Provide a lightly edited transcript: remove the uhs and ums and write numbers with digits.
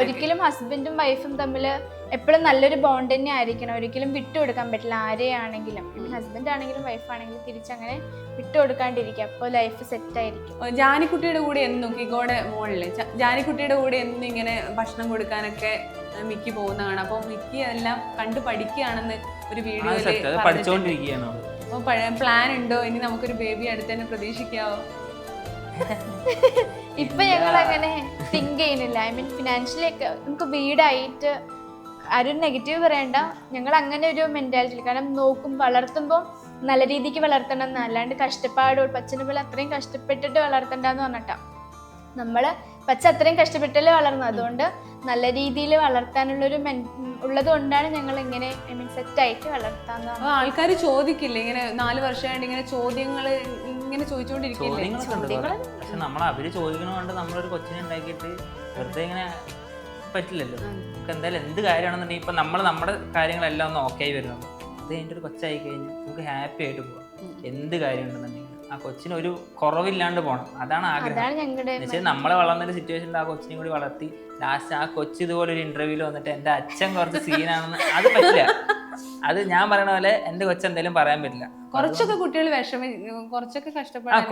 ഒരിക്കലും ഹസ്ബൻഡും വൈഫും തമ്മിൽ എപ്പോഴും നല്ലൊരു ബോണ്ട് തന്നെ ആയിരിക്കണം. ഒരിക്കലും വിട്ടുകൊടുക്കാൻ പറ്റില്ല ആരെയാണെങ്കിലും. ഹസ്ബൻഡ് ആണെങ്കിലും വൈഫ് ആണെങ്കിലും തിരിച്ചങ്ങനെ വിട്ടുകൊടുക്കാണ്ടിരിക്കുക. അപ്പോൾ ലൈഫ് സെറ്റ് ആയിരിക്കും. ജാനിക്കുട്ടിയുടെ കൂടെ എന്നും കിഗോയുടെ മോളില് ജാനിക്കുട്ടിയുടെ കൂടെ എന്നും ഇങ്ങനെ ഭക്ഷണം കൊടുക്കാനൊക്കെ മിക്കി പോകുന്നതാണ്. അപ്പൊ മിക്കി എല്ലാം കണ്ടു പഠിക്കുകയാണെന്ന് ഒരു വീഡിയോയില് പഠിച്ചോണ്ടിരിക്കുകയാണ്. അപ്പൊ പ്ലാൻ ഉണ്ടോ ഇനി നമുക്കൊരു ബേബി അടുത്ത് തന്നെ പ്രതീക്ഷിക്കാവോ? ഇപ്പൊ ഞങ്ങൾ അങ്ങനെ തിങ്ക് ചെയ്യുന്നില്ല. ഐ മീൻ ഫിനാൻഷ്യലി ഒക്കെ നമുക്ക് വീടായിട്ട് ആരും നെഗറ്റീവ് പറയണ്ട. ഞങ്ങൾ അങ്ങനെ ഒരു മെന്റാലിറ്റി, കാരണം വളർത്തുമ്പോൾ നല്ല രീതിക്ക് വളർത്തണം എന്ന്, അല്ലാണ്ട് കഷ്ടപ്പാട് പച്ചനെ പോലെ അത്രയും കഷ്ടപ്പെട്ടിട്ട് വളർത്തണ്ടെന്ന് പറഞ്ഞിട്ടാ. നമ്മള് പച്ച അത്രയും കഷ്ടപ്പെട്ടല്ലേ വളർന്നു. അതുകൊണ്ട് നല്ല രീതിയിൽ വളർത്താനുള്ളൊരു ഉള്ളത് കൊണ്ടാണ് ഞങ്ങൾ ഇങ്ങനെ ഐ മീൻ സെറ്റ് ആയിട്ട് വളർത്താന്ന്. ആൾക്കാർ ചോദിക്കില്ലേ ഇങ്ങനെ 4 വർഷമായിട്ട് ഇങ്ങനെ ചോദ്യങ്ങൾ ഇങ്ങനെ ചോദിച്ചോണ്ടിരിക്കില്ലേ? പക്ഷെ നമ്മൾ അവര് ചോദിക്കണോണ്ട് നമ്മളൊരു കൊച്ചിനെ ഉണ്ടാക്കിയിട്ട് വെറുതെ ഇങ്ങനെ പറ്റില്ലല്ലോ. നമുക്ക് എന്തായാലും എന്ത് കാര്യമാണെന്നുണ്ടെങ്കിൽ ഇപ്പൊ നമ്മുടെ കാര്യങ്ങളെല്ലാം ഒന്ന് ഓക്കെ ആയി വരുന്നുണ്ട്. അത് കഴിഞ്ഞിട്ട് ഒരു കൊച്ചായി കഴിഞ്ഞാൽ നമുക്ക് ഹാപ്പി ആയിട്ട് പോകാം. എന്ത് കാര്യം ഉണ്ടെന്നുണ്ടെങ്കിൽ ആ കൊച്ചിന് ഒരു കുറവില്ലാണ്ട് പോകണം. അതാണ് ആഗ്രഹം. നമ്മളെ വളർന്നൊരു സിറ്റുവേഷനിൽ ആ കൊച്ചിനെ കൂടി വളർത്തി ലാസ്റ്റ് ആ കൊച്ചു ഇതുപോലെ ഒരു ഇന്റർവ്യൂല് വന്നിട്ട് എന്റെ അച്ഛൻ കുറച്ച് സീനാണെന്ന് അത് പറ്റില്ല. അത് ഞാൻ പറയണ പോലെ എന്റെ കൊച്ചെന്തായാലും പറയാൻ പറ്റില്ല. കുറച്ചൊക്കെ കുട്ടികൾ കുറച്ചൊക്കെ കഷ്ടപ്പെടാൻ